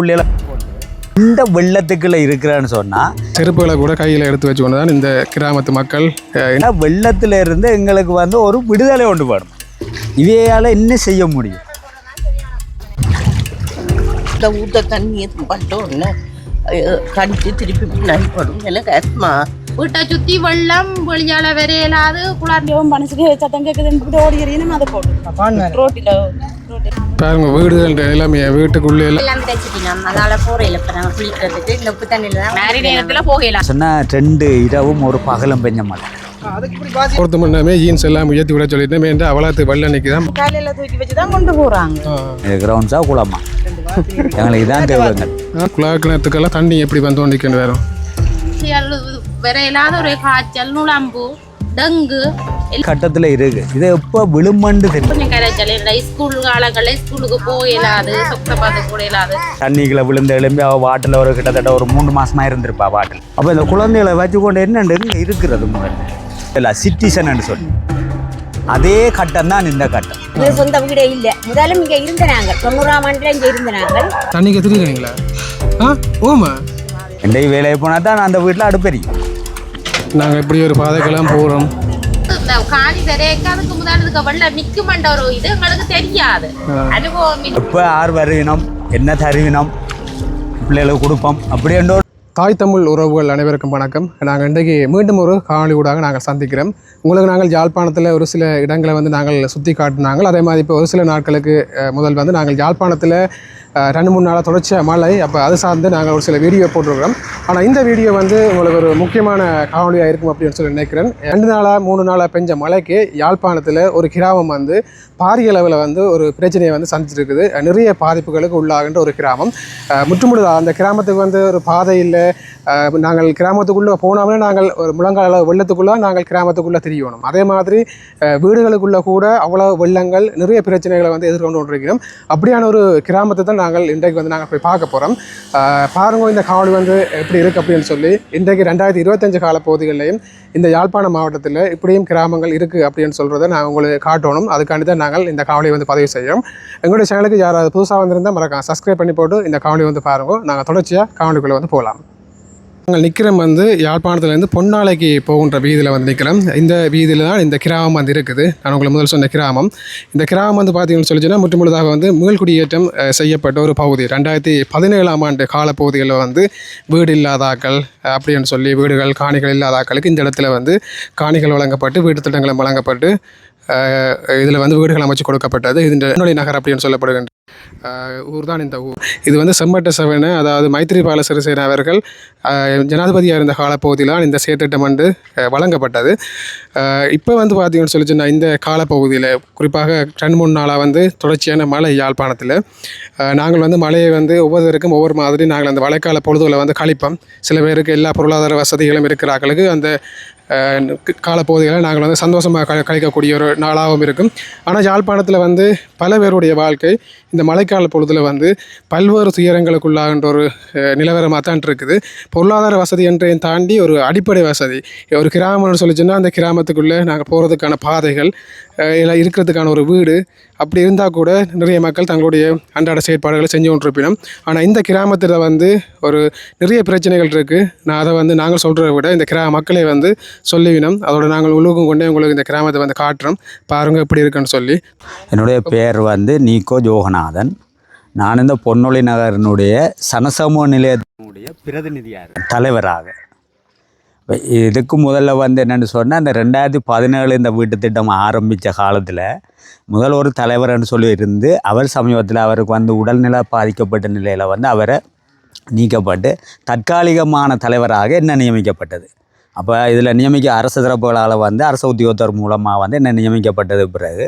இந்த வெள்ளத்துக்குள்ள இருக்கிறான்னு சொன்னா செருப்புகளை கூட கையில் எடுத்து வச்சு கொண்டு தான் இந்த கிராமத்து மக்கள் வெள்ளத்துல இருந்து எங்களுக்கு வந்து ஒரு விடுதலை கொண்டு போகணும். இவையால என்ன செய்ய முடியும்? இந்த ஊற்ற தண்ணி பட்டோன்னு கடிச்சு திருப்பி பின்னாடிப்படும். எனக்கு அஸ்மா வீட்டை சுற்றி வெள்ளம் வெளியால வரையலாது குளாண்டியும் மனசுக்கு சத்தம் கேட்குதுன்னு ஓடிக்கிறீங்க அதை போட்டு ரோட்டில் பாருங்க வீடுகள் எல்லாமே வீட்டுக்குள்ளே எல்லாம் கிடைச்சிட்டீங்க அதனால போறையில் இப்போ நாங்கள் குளிக்கிறதுக்கு இந்த உப்பு தண்ணியில் தான் மேரி நேரத்தில் போகலாம். சொன்னா 2 இரவும் ஒரு பகலும் பெஞ்ச மழை. பொறுத்த முன்னாமே ஜீன்ஸ் எல்லாம் உயர்த்தி விட சொல்லிட்டு மேண்டு அவளாத்து வெள்ள நிற்கிதான் காலையில் தூக்கி வச்சு தான் கொண்டு போகிறாங்க. கிரவுண்ட்ஸா குளமா எங்களுக்கு இதான் தேவைங்க. குழா கிணத்துக்கெல்லாம் தண்ணி எப்படி வந்து நிற்கணும் வேறும் வரையிலாத ஒரு காய்ச்சல் நுழம்பு டெங்கு கட்டத்தில் இருக்கு. இது எப்போ விழுமண்டு தெரியும். கொஞ்சம் கரைச்சல் ஸ்கூல் காலங்களில் ஸ்கூலுக்கு போகலாது சொத்தை பார்த்து கூட இல்லாது தண்ணிகளை விழுந்து எழும்பி அவள் வாட்டில் ஒரு கிட்டத்தட்ட ஒரு 3 மாசமா இருந்திருப்பா வாட்டில். அப்போ இந்த குழந்தைகளை வச்சுக்கொண்டு என்னண்டு இருக்கிறது முதல்ல இல்லை சிட்டிசன் சொல்லி அதே கட்டம் தான் இந்த கட்டம். இது சொந்த வீடே இல்லை. முதல்ல இங்கே இருந்த நாங்கள் 90ஆம் ஆண்டில் இங்கே இருந்த நாங்கள் தண்ணிக்கு தெரியுங்களா? ஓமா இன்றைக்கு வேலையை போனால் தான் அந்த வீட்டில் அடுப்பெரியும். நாங்கள் இப்படி ஒரு பாதைக்கெல்லாம் போகிறோம். இந்த காணி வரைக்கும் அதுக்கு முன்னாடி வெள்ளம் நிற்குமன்ற ஒரு இது எங்களுக்கு தெரியாது அனுபவம். இப்போ யார் வருவினம் என்ன தருவினம் பிள்ளைகளுக்கு கொடுப்போம் அப்படின்ற தாய் தமிழ் உறவுகள் அனைவருக்கும் வணக்கம். நாங்கள் இன்றைக்கு மீண்டும் ஒரு காணொலி ஊடாக நாங்கள் சந்திக்கிறோம். உங்களுக்கு நாங்கள் யாழ்ப்பாணத்தில் ஒரு சில இடங்களை வந்து நாங்கள் சுற்றி காட்டினாங்கள். அதே மாதிரி இப்போ ஒரு சில நாட்களுக்கு முதல் வந்து நாங்கள் யாழ்ப்பாணத்தில் 2-3 நாளாக தொடர்ச்சியாக மழை. அப்போ அது சார்ந்து நாங்கள் ஒரு சில வீடியோ போட்டிருக்கிறோம். ஆனால் இந்த வீடியோ வந்து உங்களுக்கு ஒரு முக்கியமான காணொலியாக இருக்கும் அப்படின்னு சொல்லி நினைக்கிறேன். 2 நாளாக 3 நாளாக பெஞ்ச மழைக்கு யாழ்ப்பாணத்தில் ஒரு கிராமம் வந்து பாரிய அளவில் வந்து ஒரு பிரச்சனையை வந்து சந்திச்சிருக்குது. நிறைய பாதிப்புகளுக்கு உள்ளாகின்ற ஒரு கிராமம். முற்றுமுழுதாக அந்த கிராமத்துக்கு வந்து ஒரு பாதை இல்லை. நாங்கள் கிராமத்துக்குள்ளே போனாமே நாங்கள் ஒரு முழங்கால வெள்ளத்துக்குள்ளே நாங்கள் கிராமத்துக்குள்ளே தெரியணும். அதே மாதிரி வீடுகளுக்குள்ளே கூட அவ்வளோ வெள்ளங்கள் நிறைய பிரச்சனைகளை வந்து எதிர்கொண்டு கொண்டிருக்கிறோம். அப்படியான ஒரு கிராமத்தை தான் நாங்கள் இன்றைக்கு வந்து நாங்கள் போய் பார்க்க போகிறோம். பாருங்க இந்த காவடி வந்து எப்படி இருக்குது அப்படின்னு சொல்லி. இன்றைக்கு 2025 கால பகுதிகளிலையும் இந்த யாழ்ப்பாணம் மாவட்டத்தில் இப்படியும் கிராமங்கள் இருக்குது அப்படின்னு சொல்கிறத நாங்கள் உங்களுக்கு காட்டணும். அதுக்காண்டி தான் நாங்கள் இந்த காவலியை வந்து பதிவு செய்கிறோம். எங்களுடைய சேனலுக்கு யாராவது புதுசாக வந்திருந்தால் மறக்காம சப்ஸ்கிரைப் பண்ணி போட்டு இந்த காவலி வந்து பாருங்கள். நாங்கள் தொடர்ச்சியாக காவலிக்குள்ளே வந்து போகலாம். நாங்கள் நிற்கிறோம் வந்து யாழ்ப்பாணத்துலேருந்து பொன்னாலைக்கு போகின்ற வீதியில் வந்து நிற்கிறோம். இந்த வீதியில் தான் இந்த கிராமம் வந்து இருக்குது. நான் உங்களுக்கு முதல் சொன்ன கிராமம். இந்த கிராமம் வந்து பார்த்தீங்கன்னு சொல்லிச்சுன்னா முற்றுமுழுதாக வந்து மீள்குடியேற்றம் செய்யப்பட்ட ஒரு பகுதி. 2017ஆம் ஆண்டு காலப்பகுதிகளில் வந்து வீடு இல்லாதாக்கள் அப்படின்னு சொல்லி வீடுகள் காணிகள் இல்லாதாக்களுக்கு இந்த இடத்துல வந்து காணிகள் வழங்கப்பட்டு வீட்டு திட்டங்களும் வழங்கப்பட்டு இதில் வந்து வீடுகள் அமைச்சு கொடுக்கப்பட்டது. இது பொன்னொழி நகர் அப்படின்னு சொல்லப்படுகின்ற ஊர் தான் இந்த ஊர். இது வந்து செம்மட்ட செவன அதாவது மைத்திரிபால சிறிசேன அவர்கள் ஜனாதிபதியாக இருந்த காலப்பகுதியில் இந்த செயற்திட்டம் வந்து வழங்கப்பட்டது. இப்போ வந்து பார்த்தீங்கன்னு சொல்லிச்சுன்னா இந்த காலப்பகுதியில் குறிப்பாக 2-3 நாளாக வந்து தொடர்ச்சியான மழை யாழ்ப்பாணத்தில். நாங்கள் வந்து மழையை வந்து ஒவ்வொருவருக்கும் ஒவ்வொரு மாதிரி நாங்கள் அந்த மழைக்கால பொழுதுகளை வந்து கழிப்போம். சில பேருக்கு எல்லா பொருளாதார வசதிகளும் இருக்கிறார்களுக்கு அந்த காலப்பகுதிகளை நாங்கள் வந்து சந்தோஷமாக கழிக்கக்கூடிய ஒரு நாளாகவும் இருக்கும். ஆனால் யாழ்ப்பாணத்தில் வந்து பல பேருடைய வாழ்க்கை இந்த மழைக்கால பொழுதில் வந்து பல்வேறு துயரங்களுக்குள்ளாகின்ற ஒரு நிலவரமாக தான் இருக்குது. பொருளாதார வசதி என்றையும் தாண்டி ஒரு அடிப்படை வசதி ஒரு கிராமம்னு சொல்லிச்சுன்னா அந்த கிராமத்துக்குள்ளே நாங்கள் போகிறதுக்கான பாதைகள் எல்லாம் இருக்கிறதுக்கான ஒரு வீடு அப்படி இருந்தால் கூட நிறைய மக்கள் தங்களுடைய அன்றாட செயற்பாடுகளை செஞ்சு கொண்டிருப்பினோம். ஆனால் இந்த கிராமத்தில் வந்து ஒரு நிறைய பிரச்சனைகள் இருக்குது. நான் அதை வந்து நாங்கள் சொல்கிறத விட இந்த மக்களை வந்து சொல்லிவினோம். அதோட நாங்கள் உலகம் கொண்டே உங்களுக்கு இந்த கிராமத்தை வந்து காட்டுறோம். பாருங்கள் எப்படி இருக்குன்னு சொல்லி. என்னுடைய பேர் வந்து நீக்கோ ஜோகநாதன். நான் இந்த பொன்னொழி நகரினுடைய சனசமூக நிலையத்தினுடைய பிரதிநிதியாக தலைவராக. இதுக்கு முதல்ல வந்து என்னென்னு சொன்னால் இந்த 2017 இந்த வீட்டு திட்டம் ஆரம்பித்த காலத்தில் முதல் ஒரு தலைவர்னு சொல்லி இருந்து அவர் சமீபத்தில் அவருக்கு வந்து உடல்நிலை பாதிக்கப்பட்ட நிலையில் வந்து அவரை நீக்கப்பட்டு தற்காலிகமான தலைவராக என்ன நியமிக்கப்பட்டது. அப்போ இதில் நியமிக்க அரசு தரப்புகளால் வந்து அரசு உத்தியோகத்தர் மூலமாக வந்து என்ன நியமிக்கப்பட்டது. பிறகு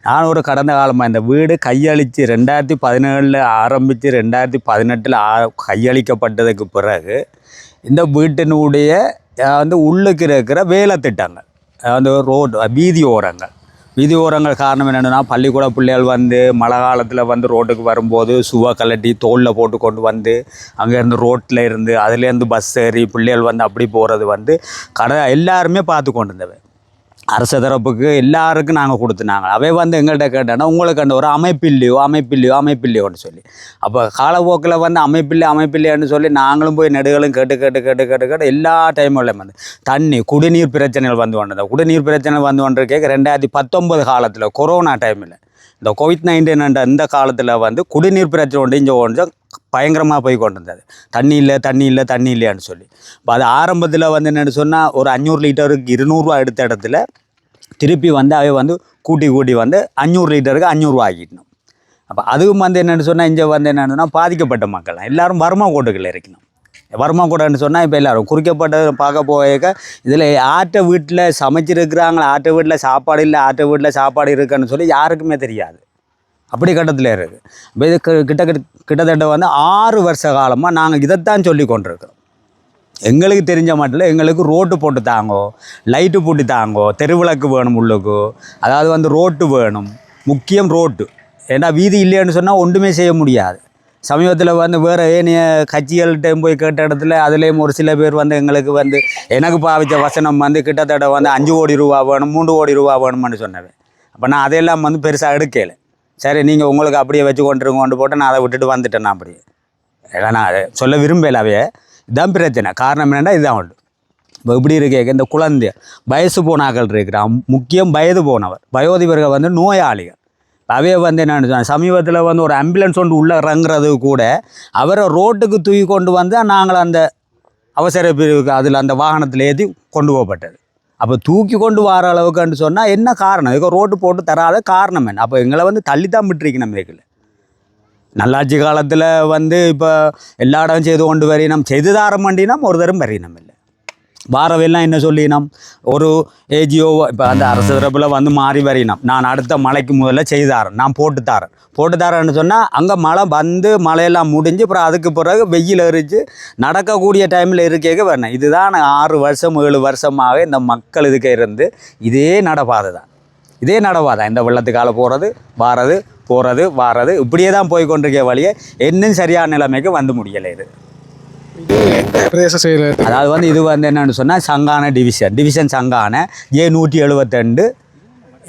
நான் ஒரு கடந்த காலமாக இந்த வீடு கையளித்து 2017 ஆரம்பித்து 2018 கையளிக்கப்பட்டதுக்கு பிறகு இந்த வீட்டினுடைய வந்து உள்ளுக்கு இருக்கிற வேலை திட்டங்கள் வந்து ரோடு வீதி ஓரங்கள் காரணம் என்னென்னா பள்ளிக்கூட பிள்ளைகள் வந்து மழை காலத்தில் வந்து ரோட்டுக்கு வரும்போது சுவை கலட்டி தோளில் போட்டு கொண்டு வந்து அங்கேருந்து ரோட்டில் இருந்து அதுலேருந்து பஸ் ஏறி பிள்ளைகள் வந்து அப்படி போகிறது வந்து எல்லாருமே பார்த்து கொண்டு இருந்தவை. அரச தரப்புக்கு எல்லாருக்கும் நாங்கள் கொடுத்துனாங்க. அவை வந்து எங்கள்கிட்ட கேட்டோன்னா உங்களுக்கு அந்த ஒரு அமைப்பில்லையோன்னு சொல்லி. அப்போ காலப்போக்கில் வந்து அமைப்பில்லைன்னு சொல்லி நாங்களும் போய் நெடுகளும் கேட்டு எல்லா டைமும் வந்து குடிநீர் பிரச்சனைகள் வந்து கொண்டது. குடிநீர் பிரச்சனை வந்து கொண்டிருக்கேன் 2019 காலத்தில் கொரோனா டைமில் இந்த COVID-19 இந்த காலத்தில் வந்து குடிநீர் பிரச்சனை ஒன்று இங்கே கொஞ்சம் பயங்கரமாக போய் கொண்டு இருந்தது. தண்ணி இல்லையான்னு சொல்லி. இப்போ அது ஆரம்பத்தில் வந்து என்னென்னு சொன்னால் ஒரு 500 லிட்டருக்கு 200 ரூபா எடுத்த இடத்துல திருப்பி வந்து அவை வந்து கூட்டி வந்து 500 லிட்டருக்கு 500 ரூபா ஆக்கிடணும். அப்போ அதுவும் வந்து என்னென்னு சொன்னால் இங்கே வந்து என்னென்னா பாதிக்கப்பட்ட மக்கள் எல்லோரும் வறுமை கோட்டுகளில் இருக்கணும். வறுமை கோட்டைன்னு சொன்னால் இப்போ எல்லோரும் குறிக்கப்பட்டது பார்க்க போக இதில் ஆட்டை வீட்டில் சமைச்சிருக்கிறாங்களா, ஆட்டை வீட்டில் சாப்பாடு இல்லை, ஆட்டை வீட்டில் சாப்பாடு இருக்குன்னு சொல்லி யாருக்குமே தெரியாது. அப்படி கட்டத்தில் இருக்குது. இப்போ இது கிட்டத்தட்ட வந்து 6 வருஷ காலமாக நாங்கள் இதைத்தான் சொல்லி கொண்டிருக்கிறோம். எங்களுக்கு தெரிஞ்ச மட்டும் எங்களுக்கு ரோட்டு போட்டு தாங்கோ, லைட்டு போட்டு தாங்கோ, தெருவிளக்கு வேணும் உள்ளுக்கு, அதாவது வந்து ரோட்டு வேணும், முக்கியம் ரோட்டு. ஏன்னா வீதி இல்லைன்னு சொன்னால் ஒன்றுமே செய்ய முடியாது. சமீபத்தில் வந்து வேறு ஏனைய கட்சிகள்கிட்ட போய் கேட்ட இடத்துல அதுலேயும் ஒரு சில பேர் வந்து எங்களுக்கு வந்து எனக்கு பாவித்த வசனம் வந்து கிட்டத்தட்ட வந்து 5 கோடி ரூபா வேணும், 3 கோடி ரூபா வேணும்னு சொன்னேன். அப்போ நான் அதையெல்லாம் வந்து பெருசாக எடுக்கலை. சரி நீங்கள் உங்களுக்கு அப்படியே வச்சு கொண்டு போட்டு நான் அதை விட்டுட்டு வந்துட்டேன். நான் அப்படியே ஏன்னா நான் அதை சொல்ல விரும்பலாவே. இதுதான் பிரச்சனை. காரணம் என்னென்னா இதுதான் உண்டு. இப்போ இப்படி இருக்கேன் இந்த குழந்தை வயசு போனாக்கள் இருக்கிறான், முக்கியம் வயது போனவர் வயோதிபர்கள் வந்து நோயாளிகள். அவையே வந்து என்னென்னு சமீபத்தில் வந்து ஒரு ஆம்புலன்ஸ் ஒன்று உள்ளே இறங்குறது கூட அவரை ரோட்டுக்கு தூக்கி கொண்டு வந்து நாங்கள் அந்த அவசர பிரிவுக்கு அதில் அந்த வாகனத்தில் ஏற்றி கொண்டு போகப்பட்டது. அப்போ தூக்கி கொண்டு வர அளவுக்குன்னு சொன்னால் என்ன காரணம்? இதுக்கு ரோட்டு போட்டு தராத காரணம் என்ன? அப்போ எங்களை வந்து தள்ளித்தான் விட்டுருக்கணும். மேற்கில் நல்லாட்சி காலத்தில் வந்து இப்போ எல்லா இடம் செய்து கொண்டு வரையினோம், செய்து தாரம் பண்ணினோம், ஒரு தரம் வரையினோம் இல்லை. வாரவெல்லாம் என்ன சொல்லினோம், ஒரு ஏஜியோ இப்போ அந்த அரசு தரப்பில் வந்து மாறி வரையினோம். நான் அடுத்த மழைக்கு முதல்ல செய்தாரேன், நான் போட்டுத்தாரேன்னு சொன்னால் அங்கே மழை வந்து மழையெல்லாம் முடிஞ்சு அப்புறம் அதுக்கு பிறகு வெயில் எரிச்சு நடக்கக்கூடிய டைமில் இருக்கேக்க வரணும். இதுதான் 6 வருஷம் 7 வருஷமாக இந்த மக்கள் இதுக்கு இருந்து இதே நடப்பாதை தான். இந்த வெள்ளத்துக்கால போகிறது இப்படியே தான் போய் கொண்டிருக்க வழியே இன்னும் சரியான நிலைமைக்கு வந்து முடியலை. இது பிரதேச செயலர் அதாவது வந்து இது வந்து என்னென்னு சொன்னால் சங்கான டிவிஷன் சங்கான J172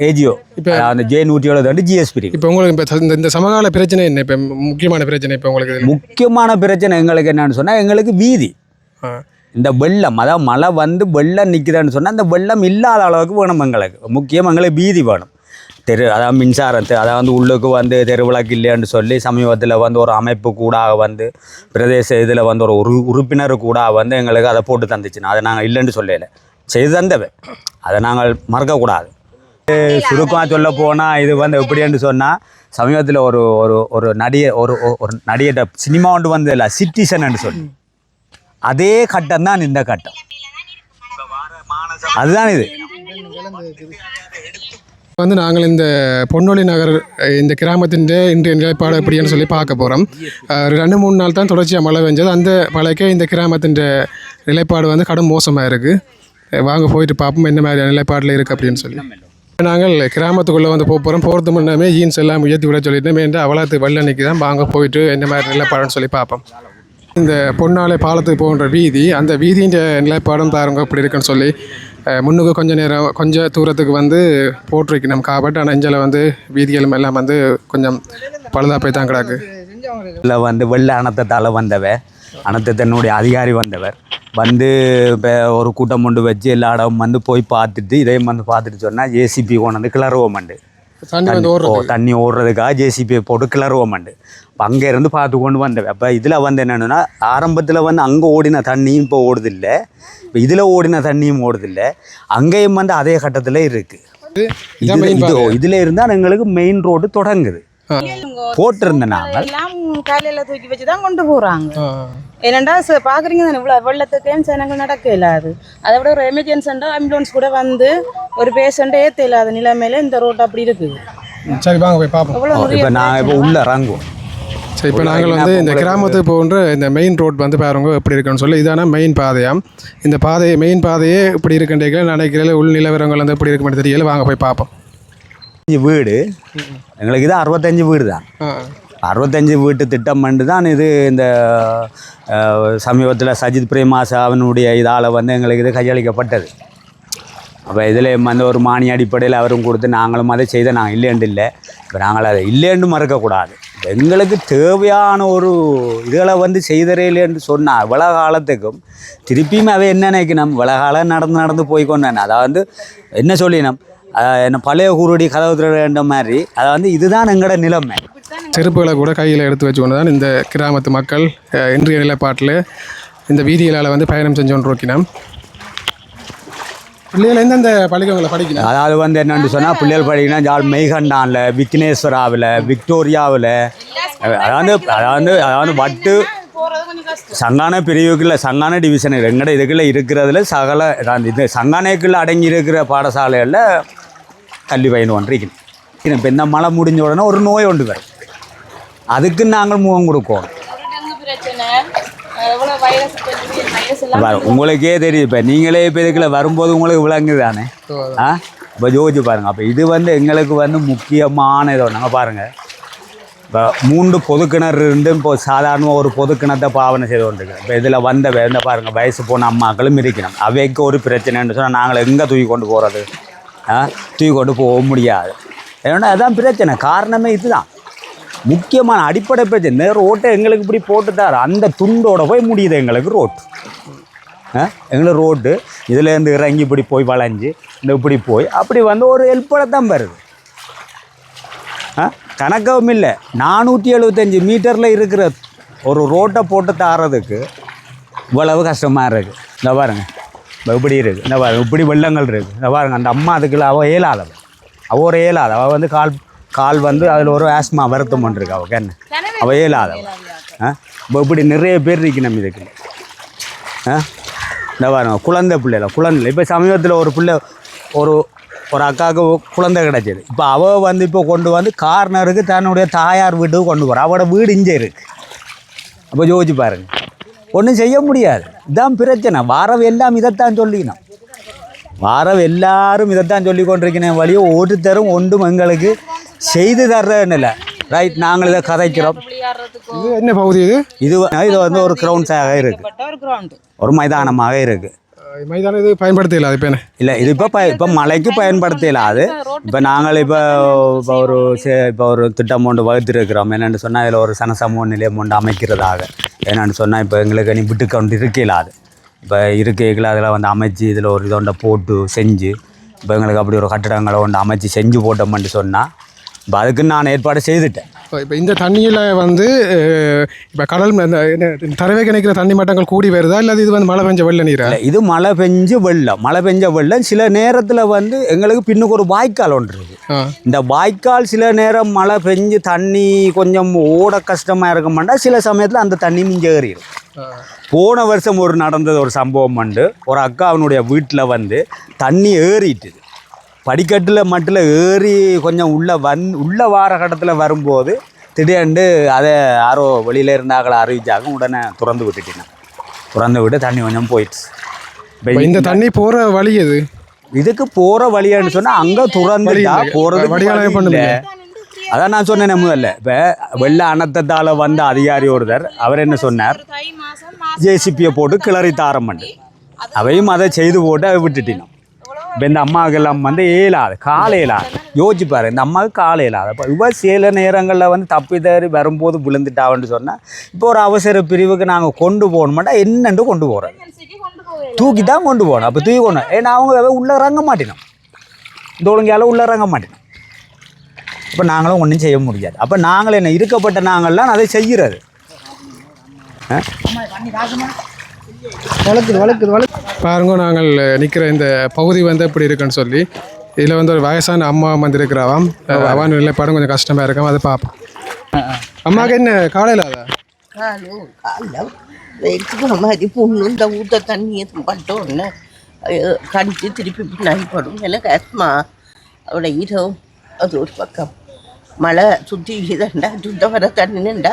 ஏஜியோ, இப்போ அந்த J172 GSP. இப்போ உங்களுக்கு இப்போ இந்த சமகால பிரச்சனை என்ன? இப்போ முக்கியமான பிரச்சனை இப்போ உங்களுக்கு முக்கியமான பிரச்சனை எங்களுக்கு என்னென்னு சொன்னால் எங்களுக்கு வீதி இந்த வெள்ளம், அதாவது மழை வந்து வெள்ளம் நிற்குதுன்னு சொன்னால் இந்த வெள்ளம் இல்லாத அளவுக்கு வேணும். எங்களுக்கு வீதி வேணும். அதாவது மின்சாரத்தை, அதாவது வந்து உள்ளுக்கு வந்து தெருவிளக்கு இல்லைன்னு சொல்லி சமீபத்தில் வந்து ஒரு அமைப்பு கூட வந்து பிரதேச இதில் வந்து ஒரு உறுப்பினர் கூட வந்து எங்களுக்கு அதை போட்டு தந்துச்சுன்னா அதை நாங்கள் இல்லைன்னு சொல்லலை, செய்து தந்தவை. அதை நாங்கள் மறக்கக்கூடாது. சுருக்கமாக சொல்ல போனால் இது வந்து எப்படின்னு சொன்னால் சமீபத்தில் ஒரு நடிகை சினிமா ஒன்று வந்து இல்லை சிட்டிசன்னு சொல்லி அதே கட்டம் தான் இந்த கட்டம். அதுதான் இது வந்து நாங்கள் இந்த பொன்னொழி நகர் இந்த கிராமத்தின் இன்றைய நிலைப்பாடு எப்படின்னு சொல்லி பார்க்க போகிறோம். 2-3 நாள் தான் தொடர்ச்சியாக மழை பெஞ்சது. அந்த மழைக்கே இந்த கிராமத்தின் நிலைப்பாடு வந்து கடும் மோசமாக இருக்குது. வாங்க போயிட்டு பார்ப்போம் என்ன மாதிரி நிலைப்பாடில் இருக்குது அப்படின்னு சொல்லி. நாங்கள் கிராமத்துக்குள்ளே வந்து போகிறது முன்னே ஜீன்ஸ் எல்லாம் உயர்த்தி விட சொல்லிட்டு வேண்டாம் அவ்வளோத்து வெள்ளன்னைக்கு தான் வாங்க போயிட்டு என்ன மாதிரி நிலைப்பாடுன்னு சொல்லி பார்ப்போம். இந்த பொன்னாலை பாலத்துக்கு போகின்ற வீதி, அந்த வீதியின் நிலைப்பாடும் பாருங்க இப்படி இருக்குன்னு சொல்லி முன்னுக்கு கொஞ்சம் தூரத்துக்கு வந்து போட்டிருக்கணும் காபட். ஆனால் இஞ்சில் வந்து வீதிகளும் எல்லாம் வந்து கொஞ்சம் பழுதாக போய் தான் கிடக்கு. இல்லை வந்து வெள்ள அனத்தத்தால் அனத்தத்தினுடைய அதிகாரி வந்தவர் வந்து இப்போ ஒரு கூட்டம் கொண்டு வச்சு எல்லா இடமும் வந்து போய் பார்த்துட்டு இதையும் வந்து பார்த்துட்டு சொன்னால் JCP கொண்டு வந்து கிளறுவோமண்டு, தண்ணி ஓடுறதுக்காக JCP போட்டு கிளறுவோமண்டு. இப்போ அங்கேருந்து பார்த்து கொண்டு வந்தேன். அப்போ இதில் வந்து என்னென்னா ஆரம்பத்தில் வந்து அங்கே ஓடின தண்ணியும் இப்போ ஓடுதில்லை, இப்போ இதில் ஓடின தண்ணியும் ஓடுதில்லை. அங்கேயும் வந்து அதே கட்டத்தில் இருக்குது. இதில் இருந்தால் எங்களுக்கு மெயின் ரோடு தொடங்குது. போட்டிருந்தேன் நாங்கள் எல்லாம் காலையில் தூக்கி வச்சு தான் கொண்டு போகிறாங்க. ஏனண்டா பார்க்குறீங்க தானே இவ்வளோ வெள்ளத்துக்கு ஜனங்கள் நடக்க இல்லாது. அதை விட ஒரு எமர்ஜென்சிண்டா ஆம்புலன்ஸ் கூட வந்து ஒரு பேஷண்ட்டை ஏற்ற இல்லாத நிலைமையில இந்த ரோடு அப்படி இருக்குது. சரி வாங்க போய் பார்ப்போம். இப்போ நான் இப்போ உள்ள இறங்குவோம். சரி இப்போ நாங்கள் வந்து இந்த கிராமத்துக்கு போன்ற இந்த மெயின் ரோட் வந்து பாருங்க எப்படி இருக்குன்னு சொல்லி இதான மெயின் பாதையாம். இந்த மெயின் பாதையே இப்படி இருக்குன்றீங்க நினைக்கிறேன். உள் நிலவரங்கள் வந்து எப்படி இருக்குன்னு தெரியல, வாங்க போய் பார்ப்போம். வீடு எங்களுக்கு இது 65 வீடு தான். 65 வீட்டு திட்டம் பண்ணி தான் இது. இந்த சமீபத்தில் சஜித் பிரேமதாச அவனுடைய இதால் வந்து எங்களுக்கு இது கையளிக்கப்பட்டது. அப்போ இதில் வந்து ஒரு மானி அடிப்படையில் அவரும் கொடுத்து நாங்களும் அதை செய்த நாங்கள் இல்லைன்னு இல்லை. இப்போ நாங்கள் அதை இல்லைன்னு மறக்கக்கூடாது. எங்களுக்கு தேவையான ஒரு இதுகளை வந்து செய்தறையிலேன்னு சொன்னால் இவ்வளோ காலத்துக்கும் திருப்பியும் அவை என்ன நினைக்கணும், இவ்வளோ காலம் நடந்து போய் கொண்டேன். அதை வந்து என்ன சொல்லினோம், என்ன பழைய குருடி கதவு திறன்ற மாதிரி அதை வந்து இதுதான் எங்களோட நிலைமை. செருப்புகளை கூட கையில் எடுத்து வச்சு கொண்டு தான் இந்த கிராமத்து மக்கள் இன்றைய நிலைப்பாட்டில் இந்த வீதிகளால் வந்து பயணம் செஞ்சு கொண்டு ரோக்கினோம். பிள்ளைகள் எந்தெந்த பள்ளிகளை படிக்கணும், அதாவது வந்து என்னென்னு சொன்னால் பிள்ளைகள் படிக்கணும் ஜால் மெய்கண்டானில், விக்னேஸ்வராவில், விக்டோரியாவில், அதாவது வட்டு சங்கான பிரிவுக்குள்ள சங்கான டிவிஷன் எங்கட இதுக்குள்ளே இருக்கிறதுல சகல இது சங்கானைக்குள்ளே அடங்கி இருக்கிற பாடசாலைகளில் கல்வி பயின்று கொண்டிருக்கணும். இப்போ இந்த மழை முடிஞ்ச உடனே ஒரு நோய் ஒன்று வரும், அதுக்கு நாங்கள் முகம் கொடுக்கணும். உங்களுக்கே தெரியும், இப்போ நீங்களே இப்போ இதுக்குள்ள வரும்போது உங்களுக்கு விளங்குது தானே. இப்போ யோசிச்சு பாருங்கள். அப்போ இது வந்து எங்களுக்கு வந்து முக்கியமான இதோ நாங்கள் பாருங்கள். இப்போ 3 பொதுக்கிணறு இருந்து இப்போ சாதாரணமாக ஒரு பொதுக்கிணத்தை பாவனை செய்து கொண்டிருக்கோம். இப்போ இதில் இந்த பாருங்கள் வயசு போன அம்மாக்களும் இருக்கணும். அவைக்கு ஒரு பிரச்சனைன்னு சொன்னால் நாங்கள் எங்கே தூக்கி கொண்டு போகிறது, தூக்கி கொண்டு போக முடியாது. ஏன்னா அதுதான் பிரச்சனை. காரணமே இதுதான் முக்கியமான அடிப்படை பிரச்சனை. ரோட்டை எங்களுக்கு இப்படி போட்டு தார் அந்த துண்டோட போய் முடியுது எங்களுக்கு ரோட்டு. எங்களுக்கு ரோட்டு இதுலேருந்து இறங்கி இப்படி போய் வளைஞ்சு இந்த இப்படி போய் அப்படி வந்து ஒரு ஹெல்ப்போட தான் வருது. கணக்கவும் இல்லை. 475 மீட்டரில் இருக்கிற ஒரு ரோட்டை போட்டு தாரதுக்கு இவ்வளவு கஷ்டமாக இருக்குது. இந்த பாருங்க இப்படி இருக்குது, இந்த பாருங்க இப்படி வெள்ளங்கள் இருக்குது. இந்த பாருங்க அந்த அம்மா அதுக்குள்ள அவள் ஏலாதவள், அவள் ஒரு ஏலாத அவள் வந்து கால் வந்து அதில் ஒரு ஆஸ்மா வருத்தம் பண்ணிருக்கு அவள் என்ன அவள் ஏலாதவள். இப்போ இப்படி நிறைய பேர் இருக்கணும் இதுக்கு. இந்த பாருங்க குழந்தை பிள்ளைல இப்போ சமீபத்தில் ஒரு பிள்ளை ஒரு அக்காவுக்கு குழந்தை கிடச்சிது. இப்போ அவள் வந்து இப்போ கொண்டு வந்து கார்னருக்கு தன்னுடைய தாயார் வீட்டுக்கு கொண்டு போகிறாள். அவளோட வீடு இங்கே இருக்குது. அப்போ யோசிச்சு பாருங்க, ஒன்றும் செய்ய முடியாது. இதுதான் பிரச்சனை. வாரவ எல்லாம் இதைத்தான் சொல்லிக்கணும். வாரவ எல்லாரும் இதைத்தான் சொல்லி கொண்டிருக்கணும். வழியோ ஒருத்தரும் ஒன்றும் எங்களுக்கு செய்து தர்றதுன்னு இல்லை. ரைட், நாங்கள் இதை கதைக்கிறோம். இது என்ன பகுதி? இது வந்து ஒரு கிரவுண்ட்ஸாக இருக்குது, ஒரு மைதானமாக இருக்குது. மைதானம் இது பயன்படுத்தல அது இப்போ இல்லை, இது இப்போ மழைக்கு பயன்படுத்தலாது. இப்போ நாங்கள் இப்போ ஒரு திட்டம் ஒன்று வகுத்திருக்கிறோம். என்னென்னு சொன்னால் இதில் ஒரு சமூக நிலையம் ஒன்று அமைக்கிறதாக. என்னென்னு சொன்னால் இப்போ எங்களுக்கு நீ விட்டு கொண்டு இருக்கலாது. இப்போ இருக்கைகளை அதில் வந்து அமைச்சு இதில் ஒரு இதொண்டை போட்டு செஞ்சு இப்போ எங்களுக்கு அப்படி ஒரு கட்டிடங்களை ஒன்று அமைச்சு செஞ்சு போட்டோம்னு சொன்னால் இப்போ அதுக்கு நான் ஏற்பாடு செய்துட்டேன். இப்போ இந்த தண்ணியில் வந்து இப்போ கடல் தரவே கிடைக்கிற தண்ணி மட்டங்கள் கூடி வருதா, இல்லை இது வந்து மழை பெஞ்ச வெள்ள நீரா? இது மழை பெஞ்ச வெள்ளம் சில நேரத்தில் வந்து எங்களுக்கு பின்னுக்கு ஒரு வாய்க்கால் ஒன்று இருக்குது. இந்த வாய்க்கால் சில நேரம் மழை பெஞ்சு தண்ணி கொஞ்சம் ஓட கஷ்டமாக இருக்க மாட்டா, சில சமயத்தில் அந்த தண்ணி மிஞ்ச ஏறிடும். போன வருஷம் நடந்தது ஒரு சம்பவம் உண்டு. ஒரு அக்கா அவனுடைய வீட்டில் வந்து தண்ணி ஏறிட்டுது. படிக்கட்டில் மட்டும் ஏறி கொஞ்சம் உள்ள வார கட்டத்தில் வரும்போது திடீர்னு அதை யாரோ வெளியில் இருந்தாக்களை அறிவிச்சாங்க. உடனே திறந்து விட்டு தண்ணி கொஞ்சம் போயிடுச்சு. இந்த தண்ணி போகிற வழி எது? இதுக்கு போகிற வழியான்னு சொன்னால் அங்கே திறந்துட்டா போகிறது. அதான் நான் சொன்னேன் முதல்ல. இப்போ வெள்ள அனர்த்தத்தால் வந்த அதிகாரி ஒருத்தர் அவர் என்ன சொன்னார், ஜேசிபியை போட்டு கிளறி தாரமண்டு அவையும் அதை செய்து போட்டு அதை விட்டுட்டினோம். இப்போ இந்த அம்மாவுக்கெல்லாம் வந்து காலை ஏலாது. யோசிச்சுப்பார், இந்த அம்மாவுக்கு காலை ஏலாது. அப்போ இவ சில நேரங்களில் வந்து தப்பி தவறி வரும்போது விழுந்துட்டான்னு சொன்னால் இப்போ ஒரு அவசர பிரிவுக்கு நாங்கள் கொண்டு போகணுமாட்டா என்னென்று கொண்டு போகிறது, தூக்கி தான் கொண்டு போகணும். அப்போ தூக்கி கொண்டு ஏன்னா அவங்க உள்ளே இறங்க மாட்டினோம், இந்த ஒழுங்கால உள்ளே இறங்க மாட்டினோம். இப்போ நாங்களும் ஒன்றும் செய்ய முடியாது. அப்போ நாங்கள் என்ன இருக்கப்பட்ட நாங்கள்லாம் அதை செய்கிறது. பாருங்க, நாங்கள் நிற்கிற இந்த பகுதி வந்து எப்படி இருக்குன்னு சொல்லி இதில் வந்து ஒரு வயசான அம்மா வந்து இருக்கிறாவாம். அவான் நிலைப்பாடும் கொஞ்சம் கஷ்டமாக இருக்கும், அதை பார்ப்போம். அம்மாவுக்கு என்ன காலையில் காலம் வயிற்றுக்கு மாதிரி புண்ணு இந்த ஊற்ற தண்ணியை பட்டோன்னு கடிச்சு திருப்பி பின்னாடிப்படும். எனக்கு ஆஸ்மா அவளை ஈரம். அது ஒரு பக்கம் மழை சுற்றி இதண்டா சுத்த வர தண்ணின்டா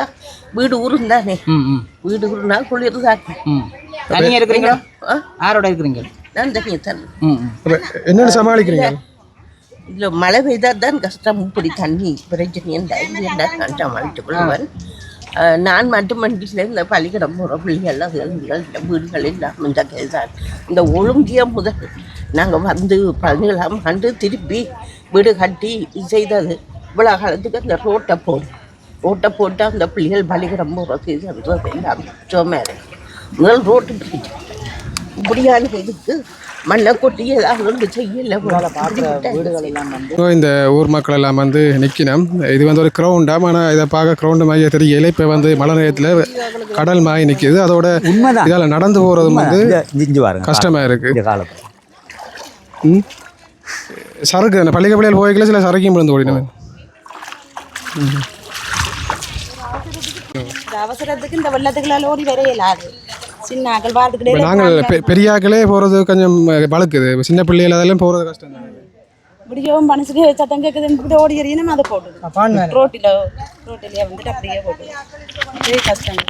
வீடு ஊருந்தானே, வீடு ஊருனா குளிர் தானே. தனியாக இருக்கிறீங்களா? யாரோட இருக்கிறீங்க? நான் தனியாக தண்ணி என்னென்னு சமாளிக்கிறீங்க? இதில் மழை பெய்தால் தான் கஷ்டம். இப்படி தண்ணி பிரச்சனை நான் சமாளித்து கொள்வேன். நான் மட்டுமண்டியில் இந்த பள்ளிக்கூடம் போகிற பிள்ளைகள் அதுகள் வீடுகள் எல்லாம் இந்த கேதான் இந்த ஒழுங்கிய முதல் நாங்கள் வந்து 17ஆம் ஆண்டு திருப்பி வீடு கட்டி செய்தது இவ்வளோ காலத்துக்கு அந்த ரோட்டை போட்டு அந்த பிள்ளைகள் பள்ளிக்கூடம் போகிறது இதுன்றது எல்லாம் சும்மா இருக்கு முதல் ரோட்டு போயிட்டு இப்படியான இதுக்கு மண்ணை கொட்டி ஏதாவது ஒன்று செய்யலை வீடுகள் எல்லாம் வந்து ஸோ இந்த ஊர் மக்கள் எல்லாம் வந்து நிற்கணும். இது வந்து ஒரு கிரவுண்டாம், ஆனால் இதை பார்க்க கிரவுண்டு மாதிரி தெரியல. இப்போ வந்து மழை நேரத்தில் கடல் மாதிரி நிற்கிது. அதோட உண்மைதான். இதால் நடந்து போகிறதும் வந்து இஞ்சி பாருங்க கஷ்டமாக இருக்குது. இந்த காலத்தில் சரக்கு அந்த பள்ளிக்க பிள்ளைகள் போய்க்கல சில சரக்கையும் விழுந்து ஓடினவன். அவசரத்துக்கு இந்த வெள்ளத்துக்குள்ள ஓடி வரையலாது சின்ன ஆக்கள் பார்த்துக்கிட்டே நாங்கள் பெரிய ஆக்களே போகிறது கொஞ்சம் வழுக்குது. சின்ன பிள்ளைகள் அதெல்லாம் போகிறது கஷ்டம் தான். இப்படியும் மனசுக்கு சத்தம் கேட்குது ஓடி எறியணும் அதை போட்டு ரோட்டிலே வந்துட்டு அப்படியே போட்டு அதே கஷ்டம்.